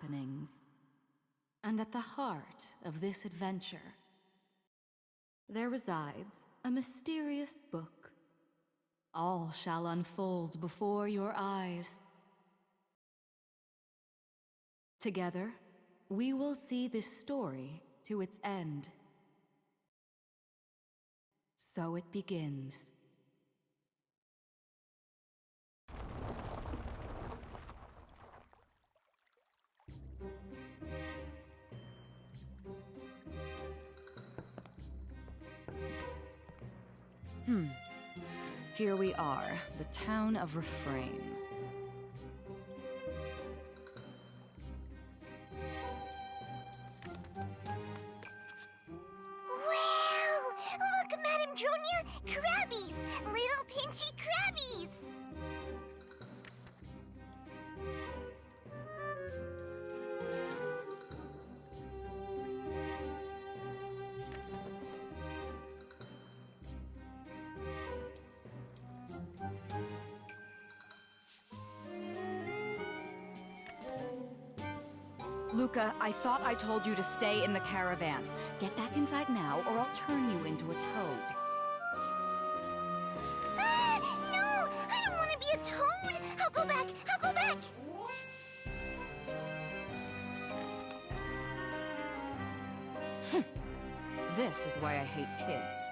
happenings. And at the heart of this adventure, there resides a mysterious book. All shall unfold before your eyes. Together, we will see this story to its end. So it begins. Here we are, the town of Refrain. Wow! Look, Madame Dronia! Crabbies! Little pinchy crabbies! Luca, I thought I told you to stay in the caravan. Get back inside now, or I'll turn you into a toad. Ah! No! I don't want to be a toad! I'll go back! I'll go back! This is why I hate kids.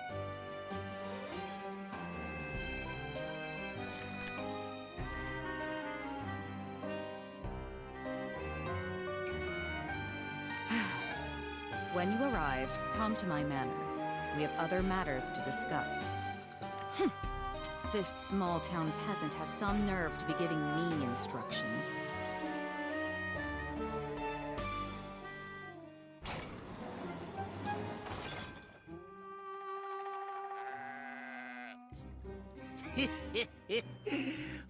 When you arrived, come to my manor. We have other matters to discuss. This small-town peasant has some nerve to be giving me instructions.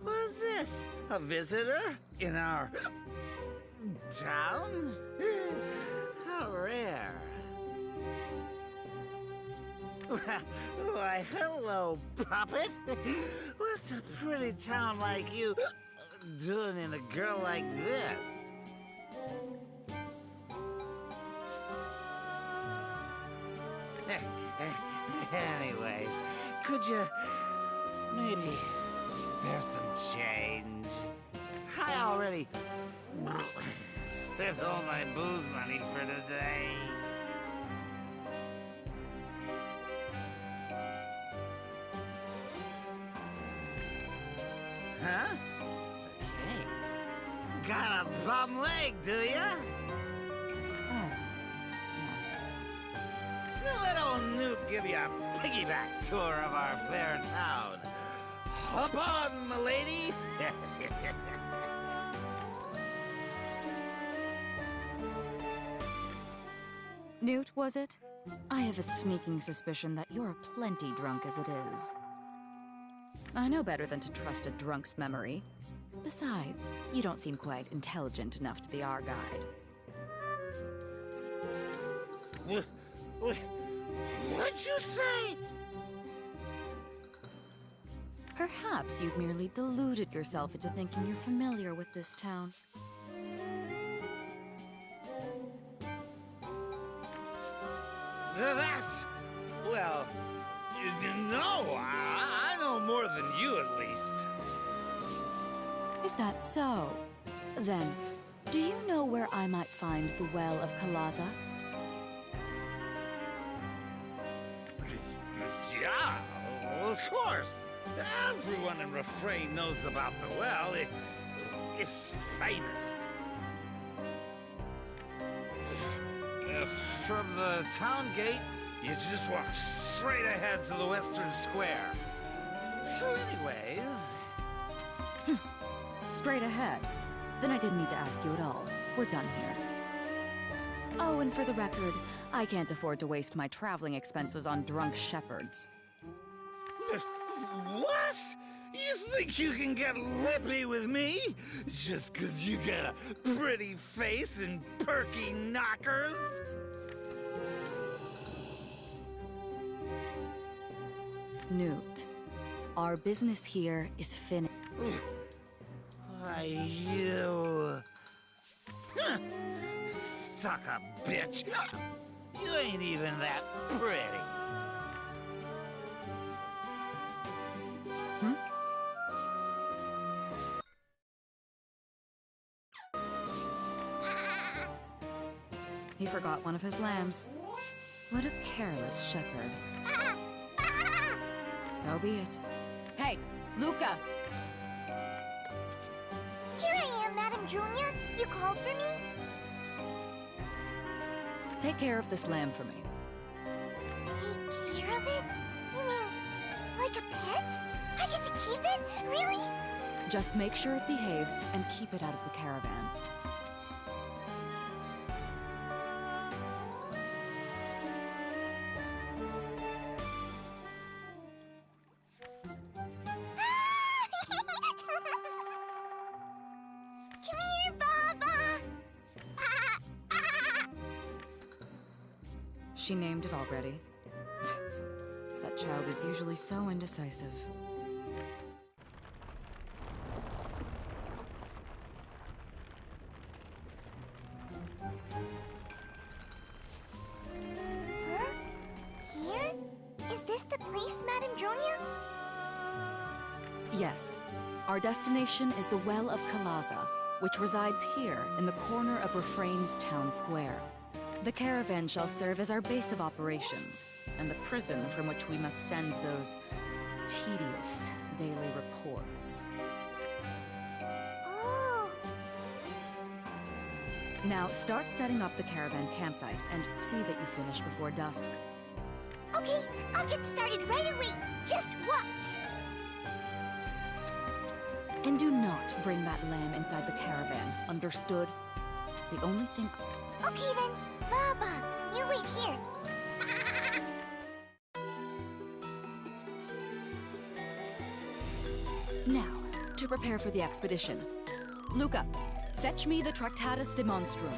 What's this? A visitor in our town? How rare. Why, hello, puppet. What's a pretty town like you doing in a girl like this? Anyways, could you maybe spare some change? I already spent all my booze money for today. Huh? Okay. Got a bum leg, do ya? Oh, yes. Let old Newt give you a piggyback tour of our fair town. Hop on, m'lady! Newt, was it? I have a sneaking suspicion that you're plenty drunk as it is. I know better than to trust a drunk's memory. Besides, you don't seem quite intelligent enough to be our guide. What'd you say? Perhaps you've merely deluded yourself into thinking you're familiar with this town. That's... well... no, I know more than you, at least. Is that so? Then, do you know where I might find the Well of Kalaza? Yeah, of course. Everyone in Refrain knows about the well. It's famous. From the town gate, you just walk straight ahead to the western square. So anyways... Straight ahead. Then I didn't need to ask you at all. We're done here. Oh, and for the record, I can't afford to waste my traveling expenses on drunk shepherds. What? You think you can get lippy with me? Just 'cause you got a pretty face and perky knockers? Newt, our business here is finished. Why, you... Huh. Suck a bitch. You ain't even that pretty. He forgot one of his lambs. What a careless shepherd. So be it. Hey, Luca! Here I am, Madame Junia. You called for me? Take care of this lamb for me. Take care of it? You mean, like a pet? I get to keep it? Really? Just make sure it behaves and keep it out of the caravan. Come here, Baba! She named it already. That child is usually so indecisive. Huh? Here? Is this the place, Madame Dronia? Yes. Our destination is the Well of Kalaza, which resides here in the corner of Refrain's town square. The caravan shall serve as our base of operations, and the prison from which we must send those tedious daily reports. Oh, Now, start setting up the caravan campsite and see that you finish before dusk. okay. I'll get started right away. Just watch. And do not bring that lamb inside the caravan, understood? The only thing... Okay then, Baba, you wait here. Now, to prepare for the expedition. Luca, fetch me the Tractatus de Monstrum.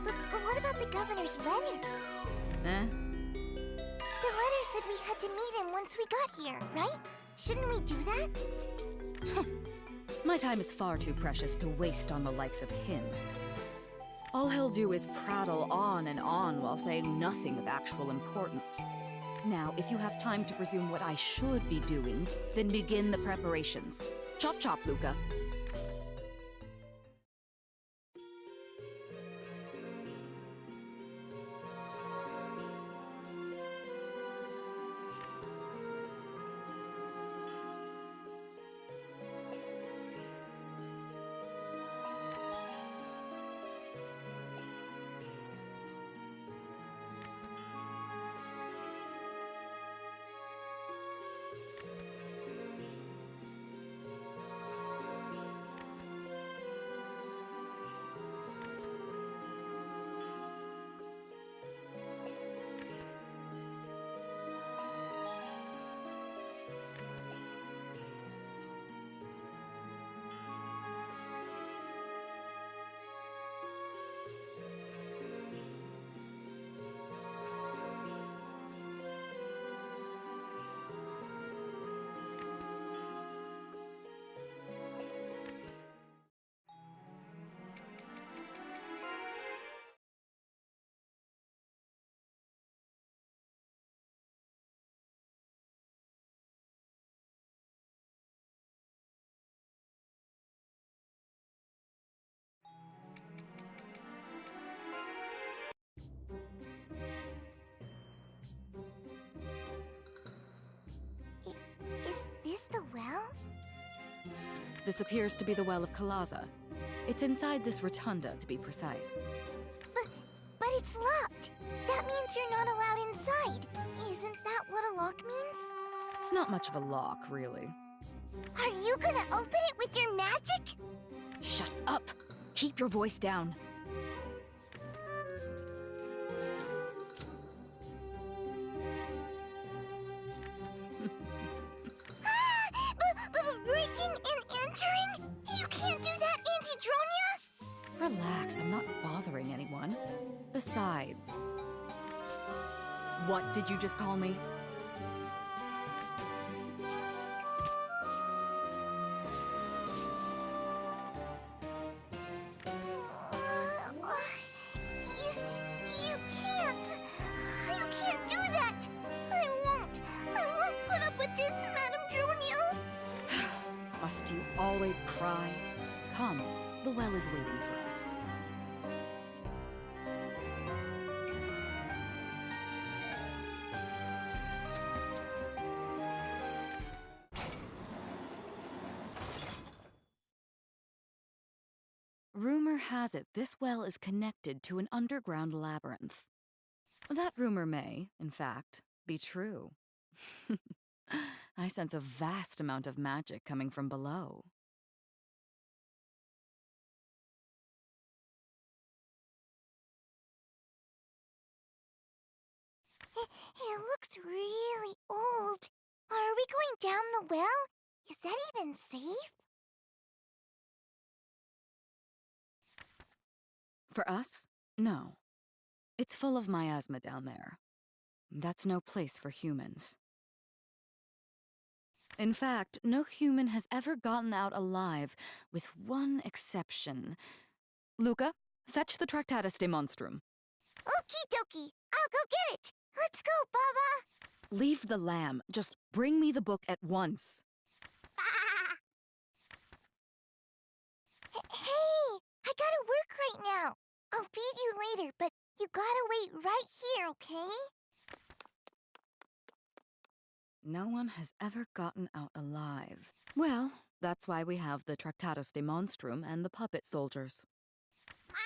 But what about the governor's letter? Eh? The letter said we had to meet him once we got here, right? Shouldn't we do that? My time is far too precious to waste on the likes of him. All he'll do is prattle on and on while saying nothing of actual importance. Now, if you have time to resume what I should be doing, then begin the preparations. Chop chop, Luca. Is this the well? This appears to be the Well of Kalaza. It's inside this rotunda, to be precise. But it's locked. That means you're not allowed inside. Isn't that what a lock means? It's not much of a lock, really. Are you gonna open it with your magic? Shut up! Keep your voice down. Breaking and entering? You can't do that, Auntie Dronia! Relax, I'm not bothering anyone. Besides... What did you just call me? always cry? Come, the well is waiting for us. Rumor has it this well is connected to an underground labyrinth. That rumor may, in fact, be true. I sense a vast amount of magic coming from below. It looks really old. Are we going down the well? Is that even safe? For us? No. It's full of miasma down there. That's no place for humans. In fact, no human has ever gotten out alive, with one exception. Luca, fetch the Tractatus de Monstrum. Okie dokie. I'll go get it. Let's go, Baba. Leave the lamb. Just bring me the book at once. Ah! Hey, I gotta work right now. I'll feed you later, but you gotta wait right here, okay? No one has ever gotten out alive. Well, that's why we have the Tractatus de Monstrum and the puppet soldiers. Ah!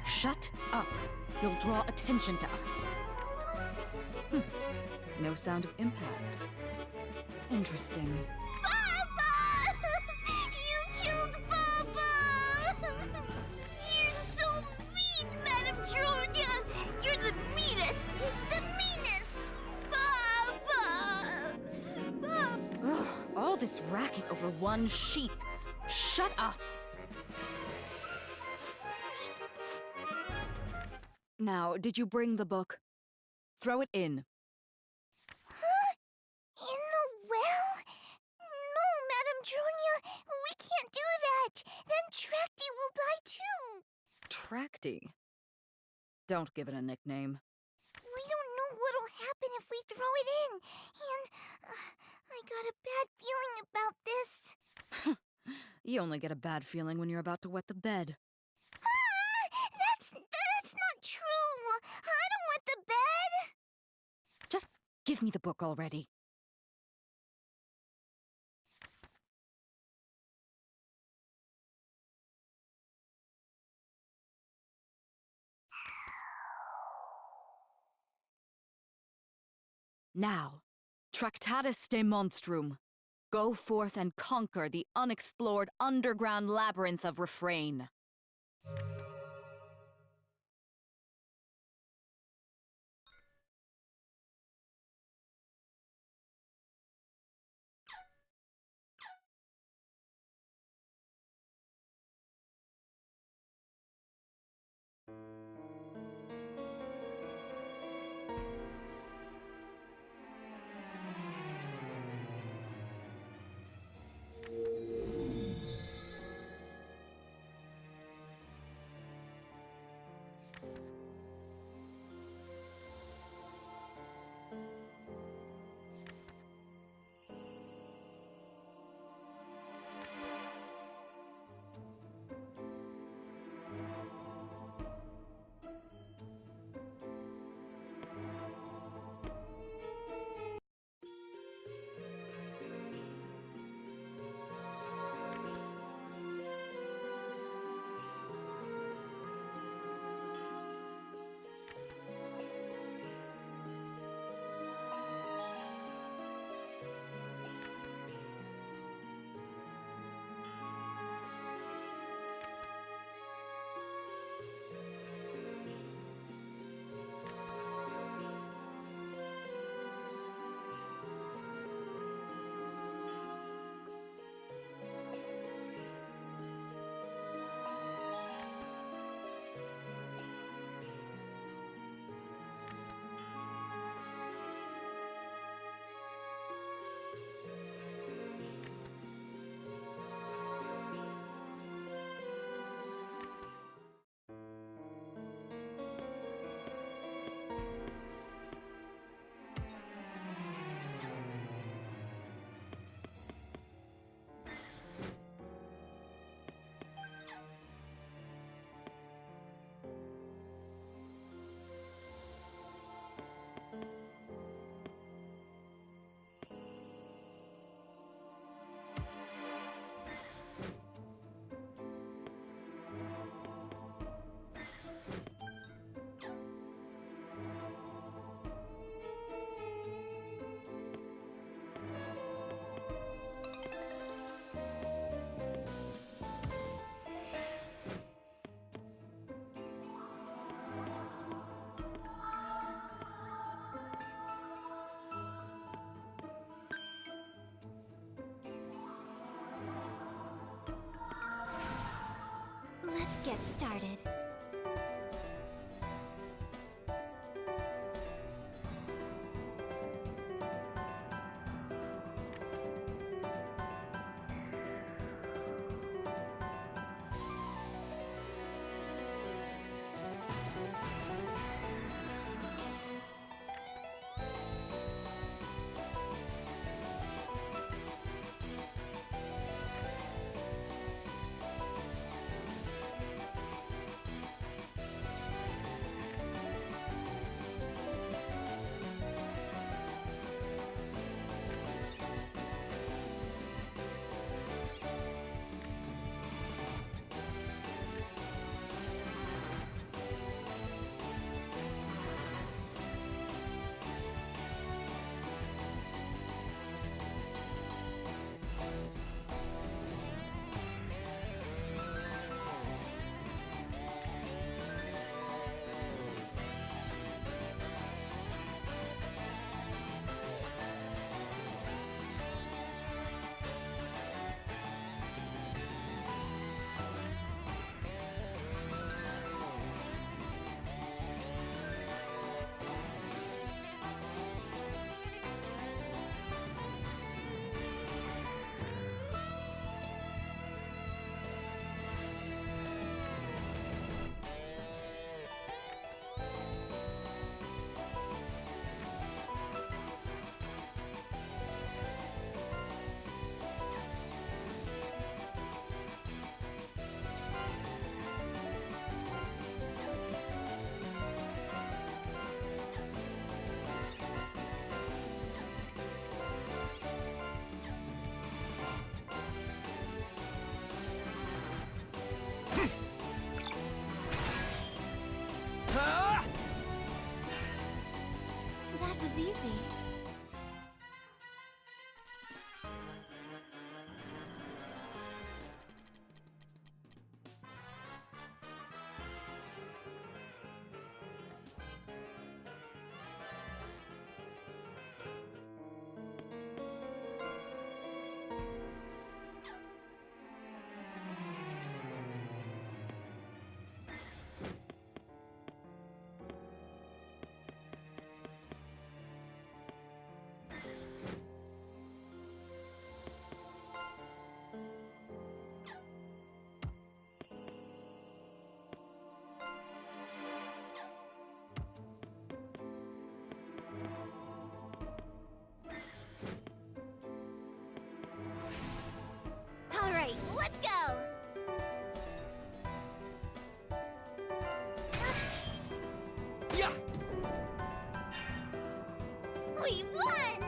Shut up! You'll draw attention to us. No sound of impact. Interesting. Baba! You killed Baba! You're so mean, Madame Julia! You're the meanest! The meanest! Baba! Baba! Ugh, all this racket over one sheep. Shut up! Now, did you bring the book? Throw it in. Huh? In the well? No, Madame Julia, we can't do that. Then Tracty will die too. Tracty? Don't give it a nickname. We don't know what'll happen if we throw it in. And I got a bad feeling about this. You only get a bad feeling when you're about to wet the bed. That's not true. I don't want the bed. Just give me the book already. Now, Tractatus de Monstrum. Go forth and conquer the unexplored underground labyrinth of Refrain. get started. That was easy. All right, let's go! Yeah! We won!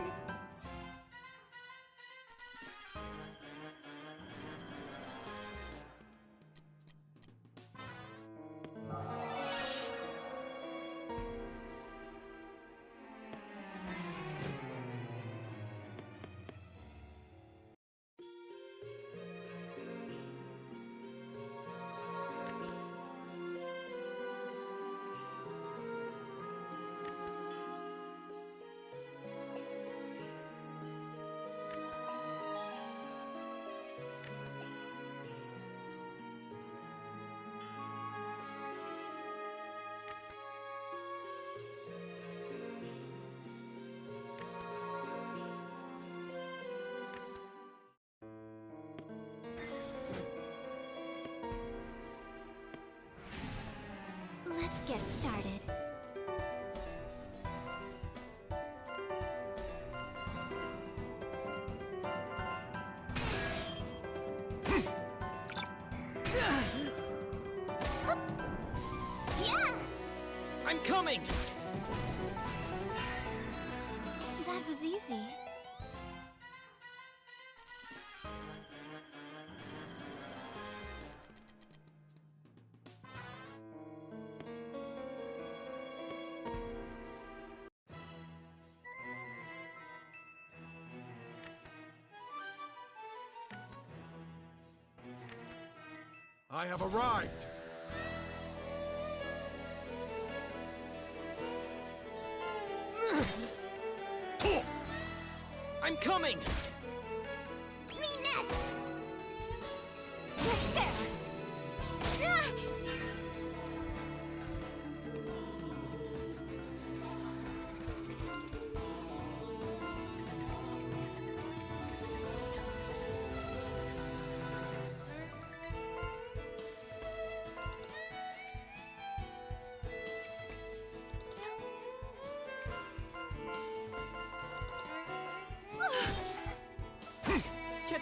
Let's get started. Yeah! I'm coming! That was easy. I have arrived! I'm coming! Me next! Get there! Ah!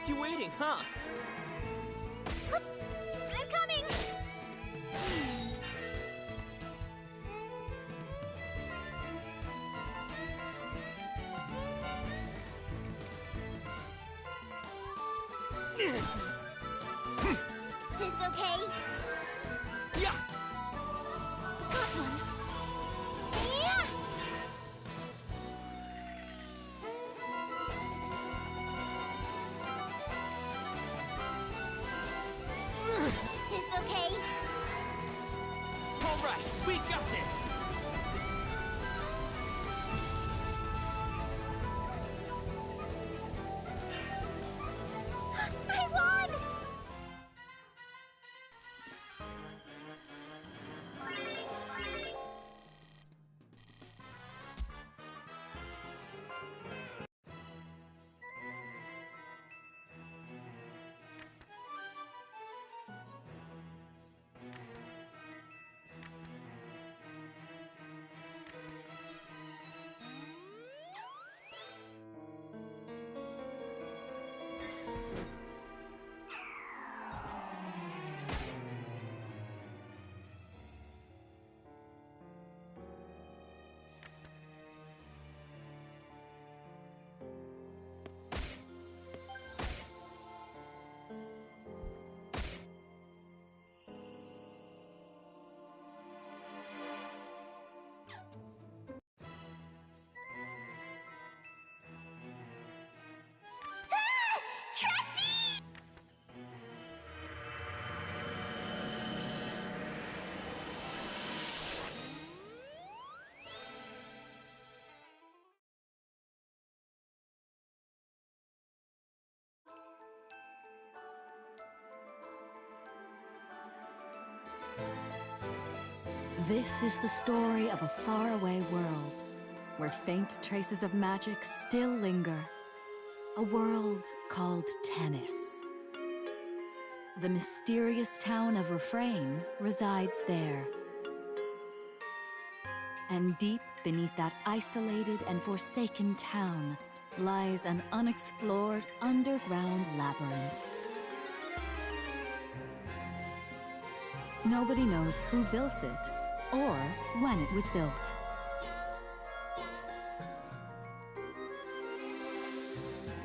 kept you waiting, huh? I'm coming! This okay? Yeah! Got one. Yeah! This okay? All right, we got this! I won! Trekkie! This is the story of a faraway world, where faint traces of magic still linger. A world called Tennis. The mysterious town of Refrain resides there. And deep beneath that isolated and forsaken town lies an unexplored underground labyrinth. Nobody knows who built it, or when it was built.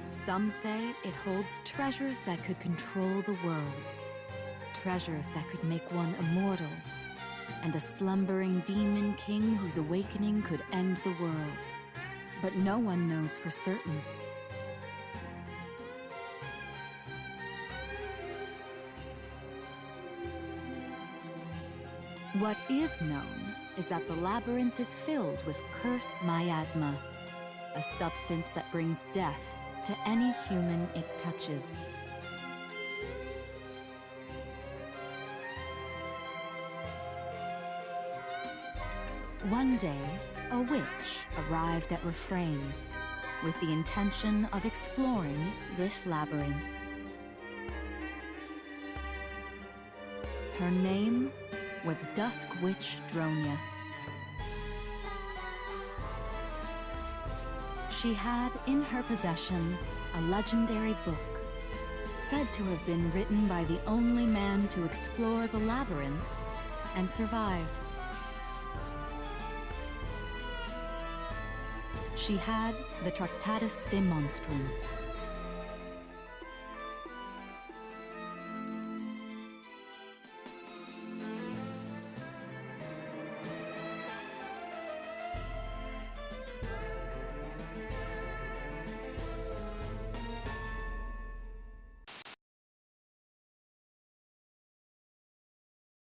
Some say it holds treasures that could control the world. Treasures that could make one immortal. And a slumbering demon king whose awakening could end the world. But no one knows for certain. What is known is that the labyrinth is filled with cursed miasma, a substance that brings death to any human it touches. One day, a witch arrived at Refrain with the intention of exploring this labyrinth. Her name was Dusk Witch Dronia. She had in her possession a legendary book, said to have been written by the only man to explore the labyrinth and survive. She had the Tractatus de Monstrum.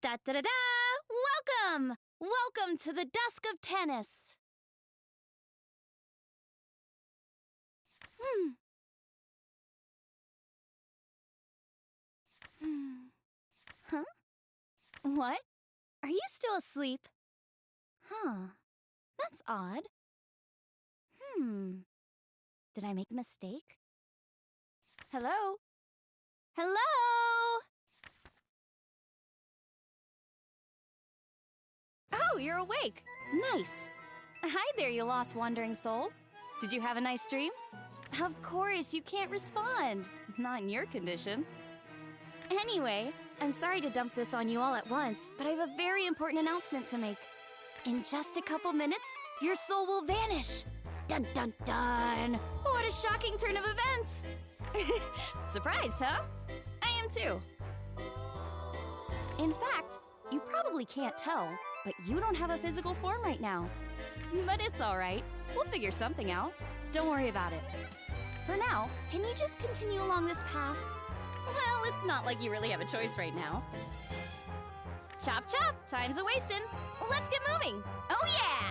Da-da-da-da! Welcome! Welcome to the Dusk of Tennis! Huh? What? Are you still asleep? Huh. That's odd. Did I make a mistake? Hello? Hello? Oh, you're awake. Nice. Hi there, you lost wandering soul. Did you have a nice dream? Of course, you can't respond. Not in your condition. Anyway, I'm sorry to dump this on you all at once, but I have a very important announcement to make. In just a couple minutes, your soul will vanish. Dun dun dun! What a shocking turn of events! Surprised, huh? I am too. In fact, you probably can't tell, but you don't have a physical form right now. But it's alright. We'll figure something out. Don't worry about it. For now, can you just continue along this path? Well, it's not like you really have a choice right now. Chop chop! Time's a-wastin'. Let's get moving! Oh yeah!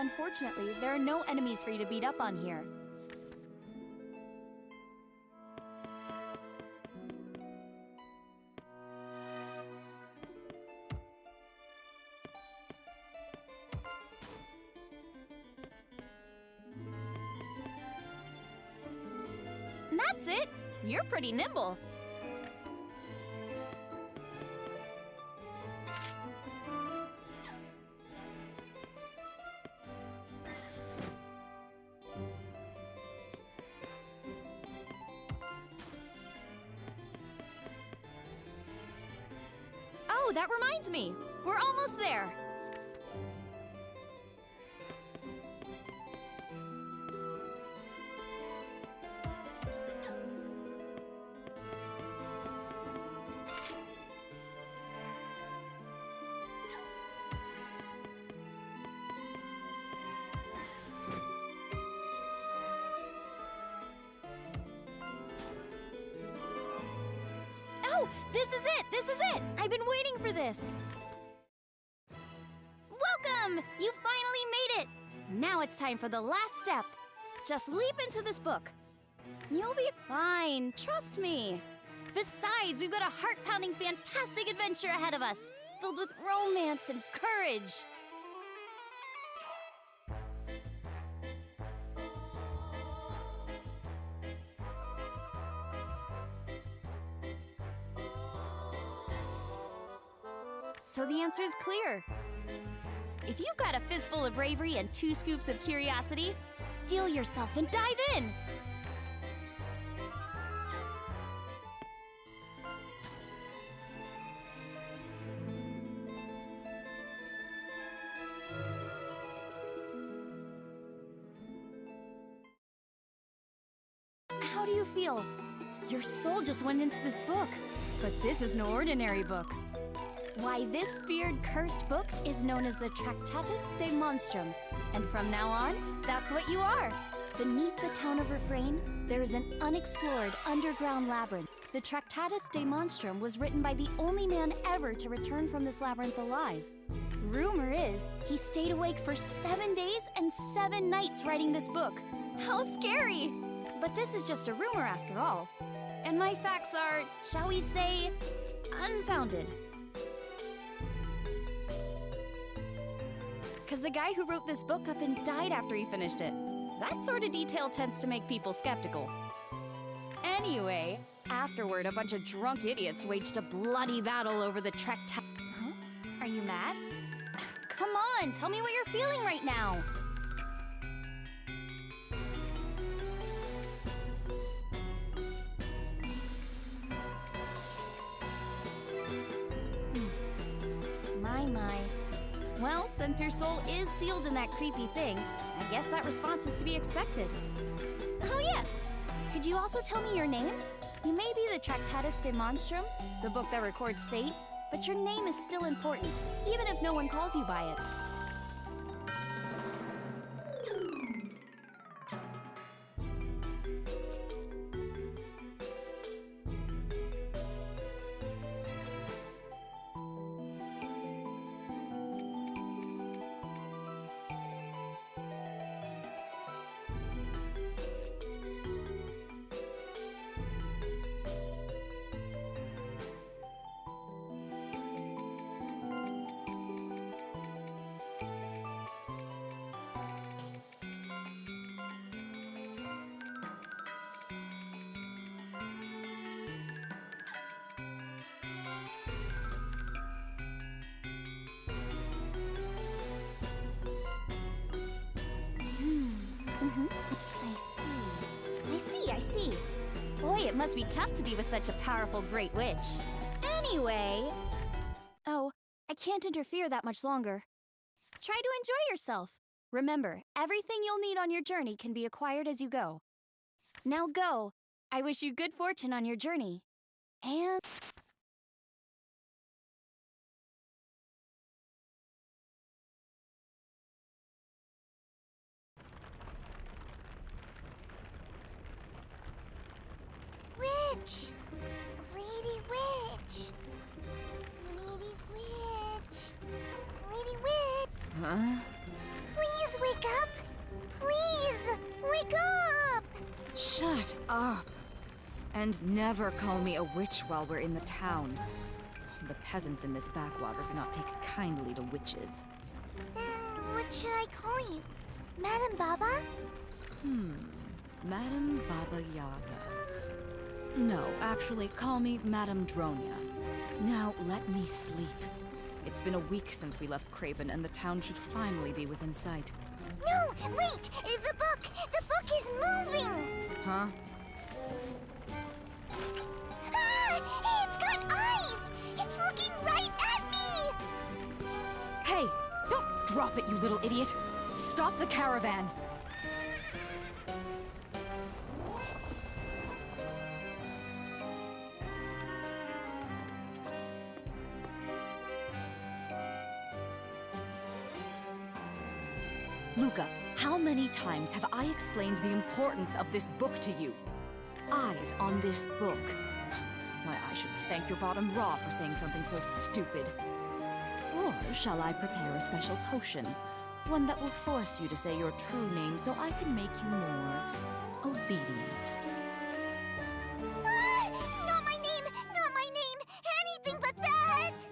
Unfortunately, there are no enemies for you to beat up on here. That's it! You're pretty nimble. Oh, that reminds me! We're almost there! Oh, this is it! This is it! I've been waiting for this! Welcome! You finally made it! Now it's time for the last step. Just leap into this book. You'll be fine, trust me. Besides, we've got a heart-pounding, fantastic adventure ahead of us, filled with romance and courage. So the answer is clear. If you've got a fistful of bravery and 2 scoops of curiosity, steel yourself and dive in! How do you feel? Your soul just went into this book, but this is no ordinary book. Why, this feared, cursed book is known as the Tractatus de Monstrum, and from now on, that's what you are. Beneath the town of Refrain, there is an unexplored underground labyrinth. The Tractatus de Monstrum was written by the only man ever to return from this labyrinth alive. Rumor is, he stayed awake for 7 days and 7 nights writing this book. How scary! But this is just a rumor after all. And my facts are, shall we say, unfounded. Because the guy who wrote this book up and died after he finished it. That sort of detail tends to make people skeptical. Anyway, afterward, a bunch of drunk idiots waged a bloody battle over the Huh? Are you mad? Come on, tell me what you're feeling right now. My. Well, since your soul is sealed in that creepy thing, I guess that response is to be expected. Oh yes! Could you also tell me your name? You may be the Tractatus de Monstrum, the book that records fate, but your name is still important, even if no one calls you by it. I see. Boy, it must be tough to be with such a powerful great witch. Anyway... Oh, I can't interfere that much longer. Try to enjoy yourself. Remember, everything you'll need on your journey can be acquired as you go. Now go. I wish you good fortune on your journey. And... Witch! Lady Witch! Lady Witch! Lady Witch! Huh? Please wake up! Please! Wake up! Shut up! And never call me a witch while we're in the town. The peasants in this backwater do not take kindly to witches. Then what should I call you? Madam Baba? Madam Baba Yaga. No, actually, call me Madam Dronia. Now, let me sleep. It's been a week since we left Craven, and the town should finally be within sight. No! Wait! The book! The book is moving! Huh? Ah! It's got eyes! It's looking right at me! Hey! Don't drop it, you little idiot! Stop the caravan! Luca, how many times have I explained the importance of this book to you? Eyes on this book. Why, I should spank your bottom raw for saying something so stupid. Or shall I prepare a special potion? One that will force you to say your true name so I can make you more obedient. Ah! Not my name! Not my name! Anything but that!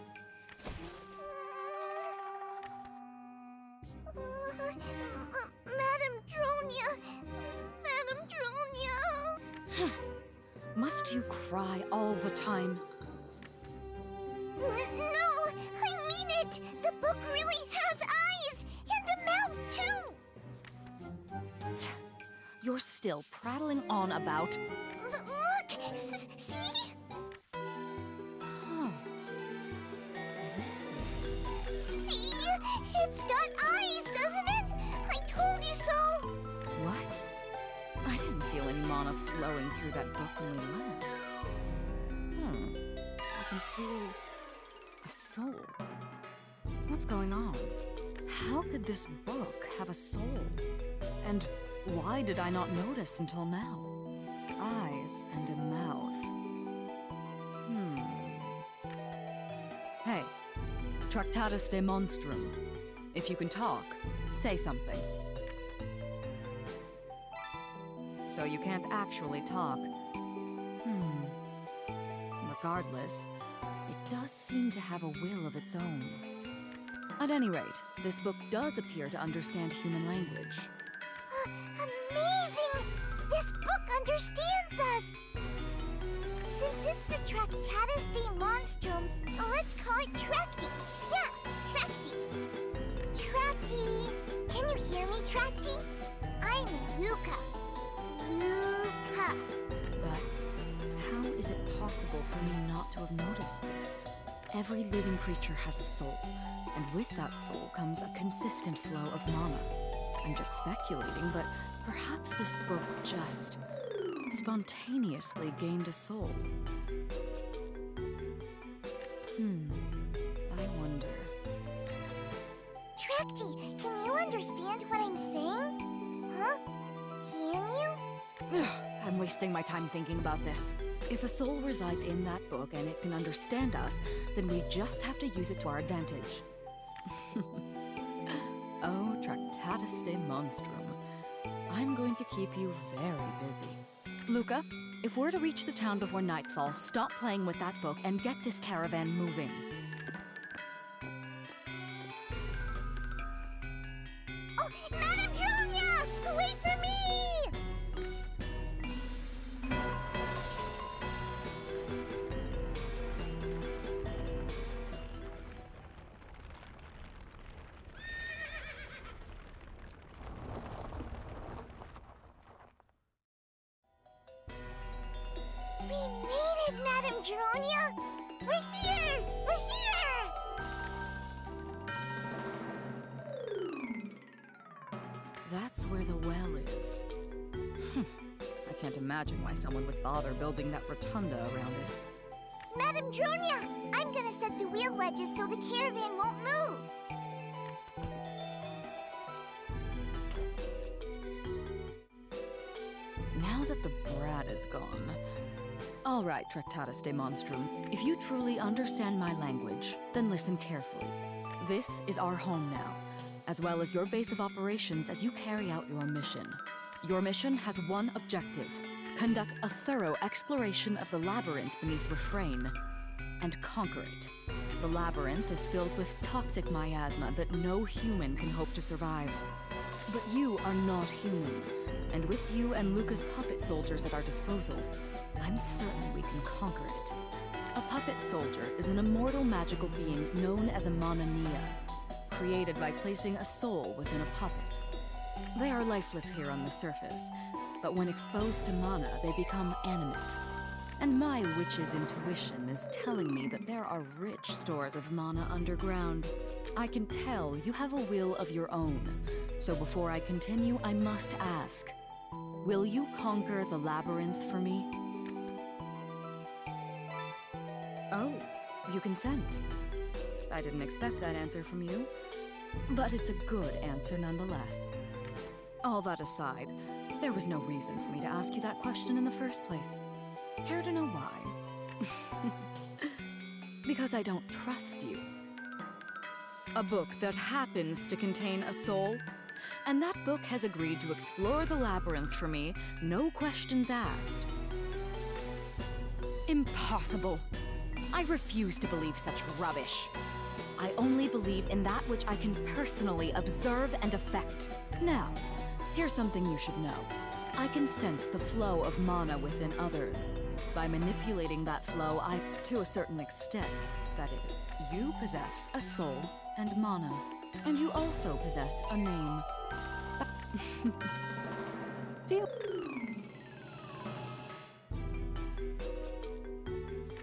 Madam Dronia! Madam Dronia! Must you cry all the time? No! I mean it! The book really has eyes! And a mouth, too! You're still prattling on about... Look! See? Huh. This is... See? It's got eyes, doesn't it? I told you so! What? I didn't feel any mana flowing through that book when we left. I can feel... a soul. What's going on? How could this book have a soul? And why did I not notice until now? Eyes and a mouth. Hey, Tractatus de Monstrum. If you can talk, say something. So you can't actually talk. Regardless, it does seem to have a will of its own. At any rate, this book does appear to understand human language. Amazing! This book understands us! Since it's the Tractatus de Monstrum, let's call it Tracty. Yeah, Tracty. Tracty. Can you hear me, Tracty? I'm Luca. Luca. But how is it possible for me not to have noticed this? Every living creature has a soul, and with that soul comes a consistent flow of mana. I'm just speculating, but perhaps this book just spontaneously gained a soul. I wonder. Trakti, can you understand what I'm saying? Huh? Can you? I'm wasting my time thinking about this. If a soul resides in that book and it can understand us, then we just have to use it to our advantage. Oh, Tractatus de Monstrum. I'm going to keep you very busy. Luca, if we're to reach the town before nightfall, stop playing with that book and get this caravan moving. Oh, Madame Dronia! Wait for me! We made it, Madame Dronia! We're here! We're here! That's where the well is. I can't imagine why someone would bother building that rotunda around it. Madame Dronia! I'm gonna set the wheel wedges so the caravan won't move! Now that the brat is gone... All right, Tractatus de Monstrum. If you truly understand my language, then listen carefully. This is our home now, as well as your base of operations as you carry out your mission. Your mission has one objective: conduct a thorough exploration of the labyrinth beneath Refrain, and conquer it. The labyrinth is filled with toxic miasma that no human can hope to survive. But you are not human, and with you and Luca's puppet soldiers at our disposal, I'm certain we can conquer it. A puppet soldier is an immortal magical being known as a Manania, created by placing a soul within a puppet. They are lifeless here on the surface, but when exposed to mana, they become animate. And my witch's intuition is telling me that there are rich stores of mana underground. I can tell you have a will of your own, so before I continue, I must ask, will you conquer the labyrinth for me? Oh, you consent. I didn't expect that answer from you, but it's a good answer nonetheless. All that aside, there was no reason for me to ask you that question in the first place. Care to know why? Because I don't trust you. A book that happens to contain a soul, and that book has agreed to explore the labyrinth for me, no questions asked. Impossible! I refuse to believe such rubbish. I only believe in that which I can personally observe and affect. Now, here's something you should know. I can sense the flow of mana within others. By manipulating that flow, to a certain extent, that is, you possess a soul and mana, and you also possess a name. Do you...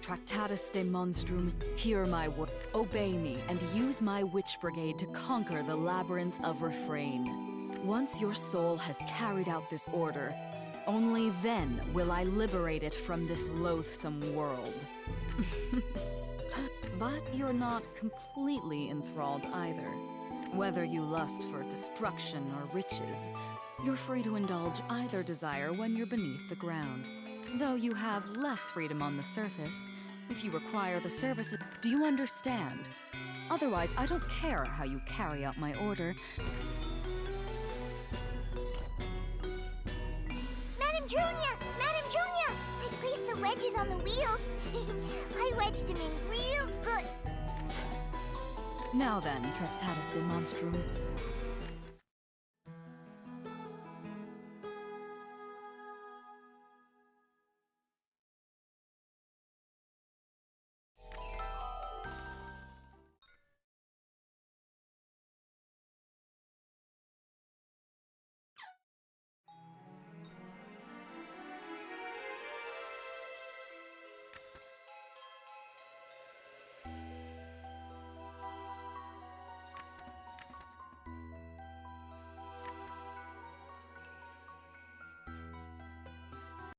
Tractatus de Monstrum, hear my word. Obey me and use my witch brigade to conquer the Labyrinth of Refrain. Once your soul has carried out this order, only then will I liberate it from this loathsome world. But you're not completely enthralled either. Whether you lust for destruction or riches, you're free to indulge either desire when you're beneath the ground. Though you have less freedom on the surface, if you require the services. Do you understand? Otherwise, I don't care how you carry out my order. Madame Dronia! Madame Dronia! I placed the wedges on the wheels. I wedged them in real good. Now then, Tractatus de Monstrum,